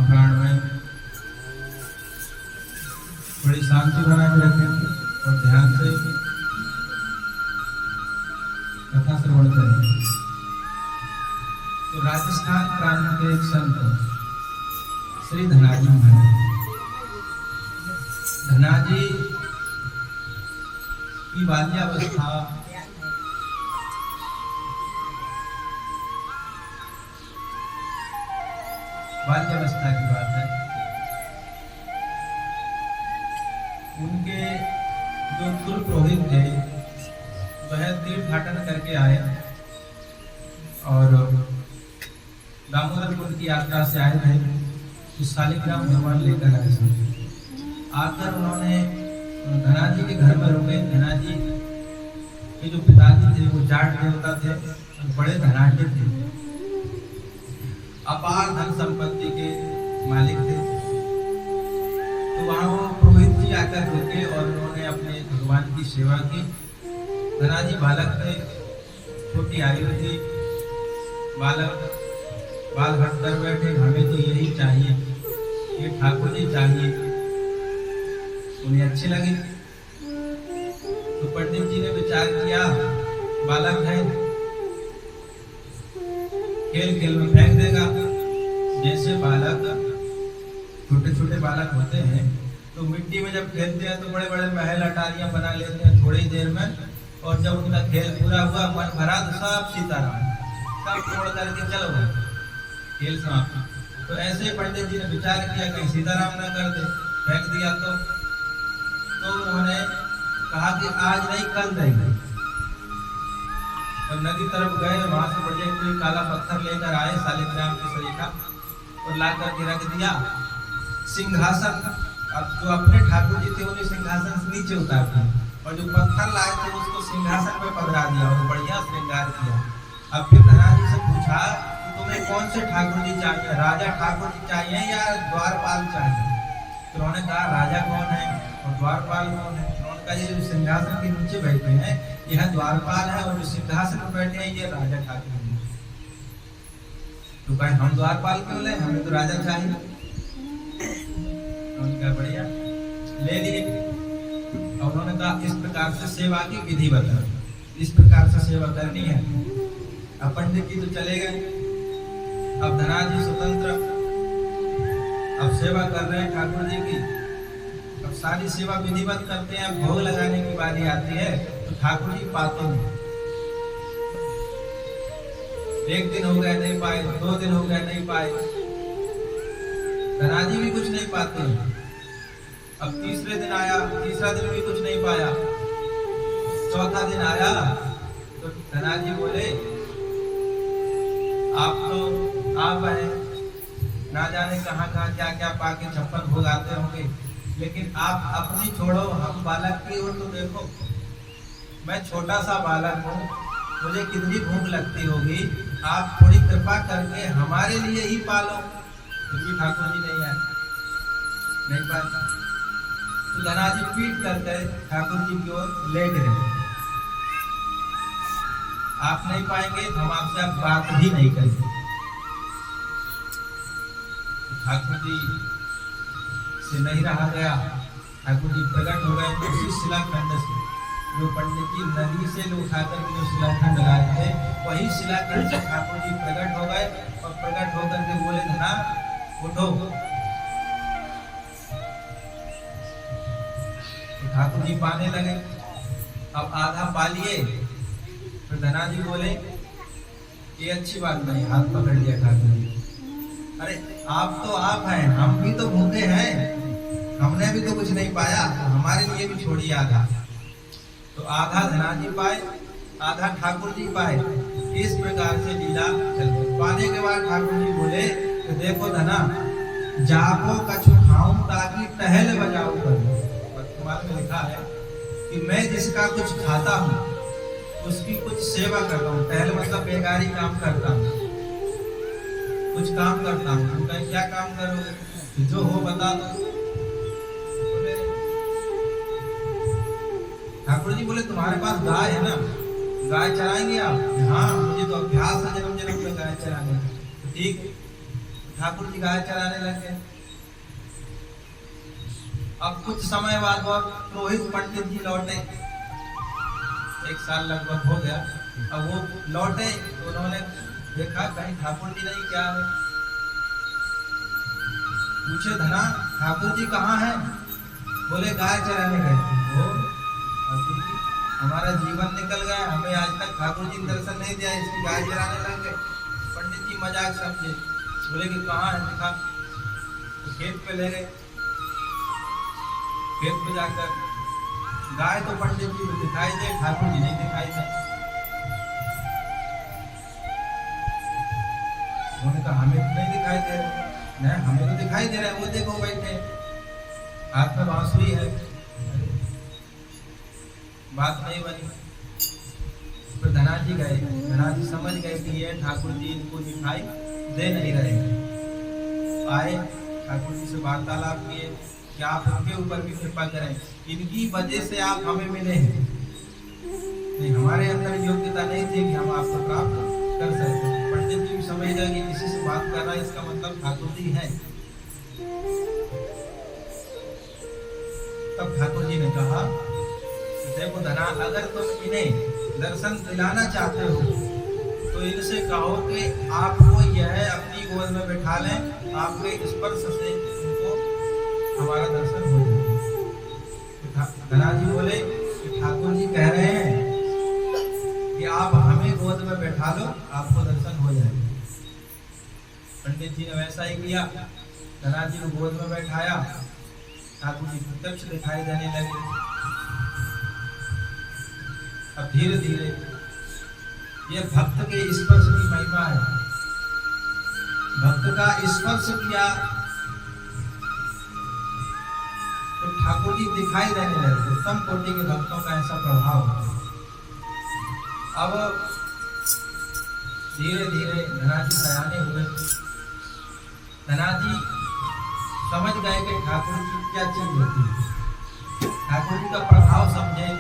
प्राण में थोड़ी शांति बना के रखें और ध्यान से कथा श्रवण करें। तो राजस्थान प्रांत के एक संत श्री धनाजी महाराज, धनाजी की बाल्यावस्था की बात है। उनके जो कुल पुरोहित थे वह तीर्थाटन करके आए और दामोदरपुर की यात्रा से आए थे। तो शालिग्राम भगवान लेकर आए थे। आकर उन्होंने धनाजी के घर में रुके। धनाजी के जो पिताजी थे वो जाट देवता थे और बड़े धनाढ्य थे, अपार धन संपत्ति के मालिक थे। तो वहां वो पुरोहित जी आकर रुके और उन्होंने अपने भगवान की सेवा की। धनाजी बालक थे, छोटी आयु थी। बालक बाल हट कर बैठे, हमें तो यही चाहिए, ये ठाकुर जी चाहिए। उन्हें अच्छे लगे। तो पंडित जी ने विचार किया, बालक है, खेल खेल में फेंक देगा। जैसे बालक छोटे छोटे बालक होते हैं तो मिट्टी में जब खेलते हैं तो बड़े बड़े महल अटारियां बना लेते हैं थोड़ी देर में, और जब उनका खेल पूरा हुआ, मन भरा, तो सब सीताराम सब तोड़ करके चलो गए, खेल समाप्त। तो ऐसे पंडित जी ने विचार किया कहीं सीताराम ना कर दे, फेंक दिया। तो उन्होंने कहा कि आज नहीं कल देंगे। और नदी तरफ गए, वहां से बढ़िया कोई काला पत्थर लेकर आए, शालिग्राम के सरीखा, और ला करके रख दिया। सिंहासन, अब जो अपने ठाकुर जी थे उन्हें सिंहासन से नीचे उतार दिया, और जो पत्थर लाए थे उसको सिंहासन पे पधरा दिया और बढ़िया श्रृंगार किया। अब फिर धनाजी से पूछा कि तुम्हें कौन से ठाकुर जी चाहिए, राजा ठाकुर जी चाहिए या द्वारपाल चाहिए? तो उन्होंने कहा राजा कौन है और द्वारपाल कौन है? उन्होंने कहा ये जो सिंहासन के नीचे बैठे हैं यह द्वारपाल है, और जो सिंहासन पर बैठे हैं ये राजा ठाकुर जी। तो भाई हम द्वारपाल क्यों ले, हमें तो राजा चाहिए। उनका बढ़िया ले लिए। और उन्होंने कहा इस प्रकार से सेवा की विधि बता, इस प्रकार से सेवा करनी है। अब पंडित जी तो चले गए। अब धनाजी स्वतंत्र अब सेवा कर रहे हैं ठाकुर जी की। अब सारी सेवा विधिवत करते हैं। भोग लगाने की बारी आती है तो ठाकुर जी पाते नहीं। एक दिन हो गए नहीं पाए, 2 दिन हो गए नहीं पाए, धनाजी भी कुछ नहीं पाते। अब तीसरे दिन आया, तीसरा दिन भी कुछ नहीं पाया। चौथा दिन आया तो धनाजी बोले आप तो आप हैं, ना जाने कहाँ कहाँ क्या क्या पाके 56 भोग आते होंगे, लेकिन आप अपनी छोड़ो, हम बालक की ओर तो देखो। मैं छोटा सा बालक हूँ, मुझे कितनी भूख लगती होगी, आप थोड़ी कृपा करके हमारे लिए ही पालो। फिर भी ठाकुर जी नहीं आए, नहीं पाए। तो धनाजी पीट करके ठाकुर जी की ओर लेट गए। आप नहीं पाएंगे तो हम आपसे अब बात भी नहीं करेंगे। ठाकुर जी से नहीं रहा गया। ठाकुर जी प्रकट हो गए उसी शिलाखंड से, जो पंडित जी नदी से उठाकर जो शिलाखंड लाए थे वही शिलाखंड से ठाकुर जी प्रकट हो गए। और प्रकट होकर के बोले धना उठो। तो ठाकुर जी पाने लगे। अब आधा पा लिए। फिर धनाजी बोले ये अच्छी बात नहीं, हाथ पकड़ लिया ठाकुर जी। अरे आप तो आप हैं, हम भी तो भूखे हैं, हमने भी तो कुछ नहीं पाया, तो हमारे लिए भी छोड़िए आधा। तो आधा धनाजी पाए, आधा ठाकुर जी पाए। इस प्रकार से लीला चलती। पाने के बाद ठाकुर जी बोले तो देखो धना, जाको कछु खाऊं ताकि टहल बजाओ करूं। वर्तमान में लिखा है कि मैं जिसका कुछ खाता हूँ उसकी कुछ सेवा करता हूँ। टहल मतलब बेगारी काम करता हूँ, कुछ काम करता हूँ। उनका क्या काम करोगे, जो हो बता दो। ठाकुर जी बोले तुम्हारे पास गाय है ना, गाय चराएंगे आप? हाँ, मुझे तो अभ्यास है जन्म जन्म में गाय चराने। ठीक। ठाकुर जी गाय चराने लग गए। अब कुछ समय बाद वो पुरोहित पंडित जी लौटे, 1 साल लगभग हो गया। अब वो लौटे तो उन्होंने देखा कहीं ठाकुर जी नहीं, क्या है? पूछे, धना ठाकुर जी कहाँ हैं? बोले गाय चराने गए। वो ठाकुर जी, हमारा जीवन निकल गया, हमें आज तक ठाकुर जी दर्शन नहीं दिया, इसकी गाय चराने लग गए। पंडित जी मजाक समझे, बोले कि कहाँ है? दिखा। तो खेत पे ले गए। खेत पे जाकर गाय तो पंडित जी को दिखाई दे, ठाकुर जी नहीं दिखाई दे। उन्होंने कहा हमें तो नहीं दिखाई दे रहे। नहीं, हमें तो दिखाई दे रहा है, वो देखो बैठे, हाथ में बांसुरी है। बात नहीं बनी। फिर धना जी गए, धना जी समझ गए कि ये ठाकुर जी इनको दिखाई दे नहीं रहे। आए, ठाकुर जी से वार्तालाप किए कि आप उनके ऊपर भी कृपा करें, इनकी वजह से आप हमें मिले हैं। नहीं, हमारे अंदर योग्यता नहीं थी कि हम आपको प्राप्त कर सकते। पंडित जी भी समझ गए कि किसी से बात कर रहा है, इसका मतलब ठाकुर जी है। तब ठाकुर जी ने कहा, देखो धना, अगर तुम इन्हें दर्शन दिलाना चाहते हो तो इनसे कहो कि आपको यह अपनी गोद में बैठा लें, आपके स्पर्श से उनको हमारा दर्शन हो जाए। धना जी बोले कि ठाकुर जी कह रहे हैं कि आप हमें गोद में बैठा लो, आपको दर्शन हो जाए। पंडित जी ने वैसा ही किया, धना जी को गोद में बैठाया, ठाकुर जी प्रत्यक्ष दिखाई देने लगे। अब धीरे धीरे ये भक्त के स्पर्श की महिमा है। भक्त का स्पर्श किया तो ठाकुर जी दिखाई देने लगे। उत्तम कोटि के भक्तों का ऐसा प्रभाव है। अब धीरे धीरे धना जी सयाने हुए। धना जी समझ गए कि ठाकुर जी क्या चीज होती है, ठाकुर जी का प्रभाव समझे।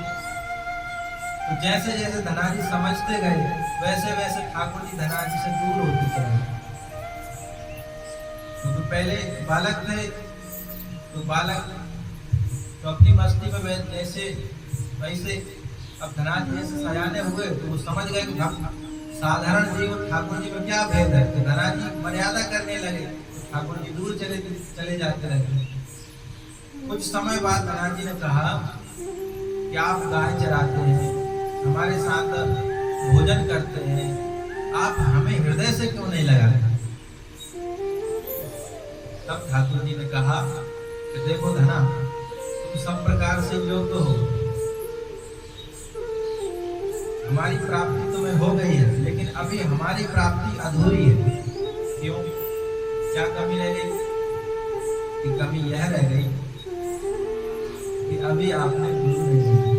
तो जैसे जैसे धना जी समझते गए, वैसे वैसे ठाकुर जी धना जी से दूर होते चले। तो पहले बालक थे, तो बालक तो अपनी मस्ती में जैसे वैसे, अब धना जी जैसे सयाने हुए तो वो समझ गए कि साधारण जीव ठाकुर जी में क्या भेद है। तो धना जी मर्यादा करने लगे, तो ठाकुर जी दूर चले जाते रहे। कुछ समय बाद धना जी ने कहा कि आप गाय चराते हैं, हमारे साथ भोजन करते हैं, आप हमें हृदय से क्यों नहीं लगाते? तब ठाकुर जी ने कहा कि देखो धना, तुम सब प्रकार से योग्य हो, हमारी प्राप्ति तुम्हें हो गई है, लेकिन अभी हमारी प्राप्ति अधूरी है। क्यों? क्या कमी रह गई? कि कमी यह रह गई कि अभी आपने गुरु नहीं किए।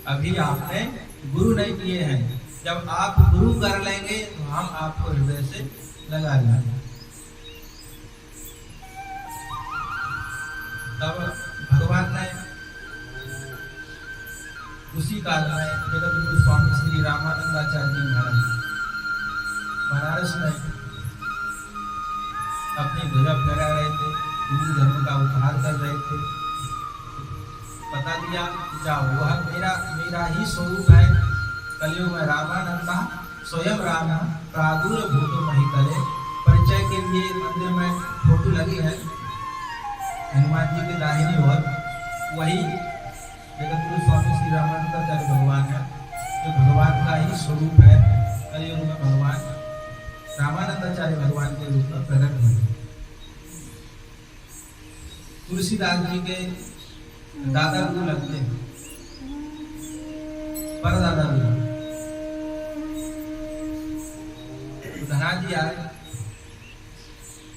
अभी आपने गुरु नहीं किए हैं। जब आप गुरु कर लेंगे तो हम आपको हृदय से लगा लेंगे। तब भगवान ने उसी काल में जगत गुरु स्वामी श्री रामानंदाचार्य जी महाराज बनारस में अपनी ध्वजा फहरा रहे थे, हिंदू धर्म का उपहार कर रहे थे। पता दिया, जाओ वह मेरा ही स्वरूप है। कलयुग में रामानंदा स्वयं राम प्रादुर्भूतो महितले। परिचय के लिए मंदिर में फोटो लगी है हनुमान जी के दाहिनी ओर, वही जगतगुरु स्वामी श्री रामानंदाचार्य भगवान है, जो भगवान का ही स्वरूप है। कलयुग में भगवान रामानंदाचार्य भगवान के रूप में प्रकट हुए। तुलसीदास जी के दादा गुरु लगते हैं, पर दादा गुरु। तो धना जी आए।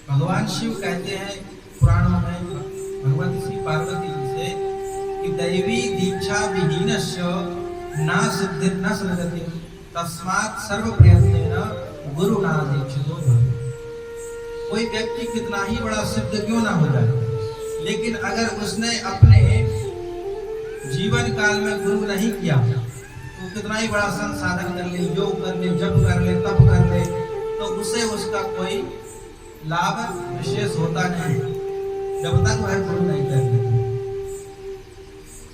भगवान शिव कहते हैं पुराणों में भगवती श्री पार्वती जी से कि दैवी दीक्षा विहीनस्य न सिद्धि न सदगति तस्मात् सर्व प्रयत्नेन गुरु ना दीक्षितो भव। कोई व्यक्ति कितना ही बड़ा सिद्ध क्यों ना हो जाए, लेकिन अगर उसने अपने जीवन काल में गुरु नहीं किया तो कितना ही बड़ा संसाधन कर ले, योग कर ले, जप कर ले, तप कर ले, तो उसे उसका कोई लाभ विशेष होता नहीं जब तक वह गुरु नहीं कर लेते।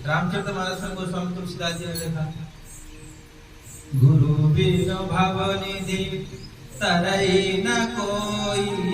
रामचरितमानस में गोस्वामी तुलसीदास जी ने लिखा, गुरु बिनु भव निधि तरई न कोई।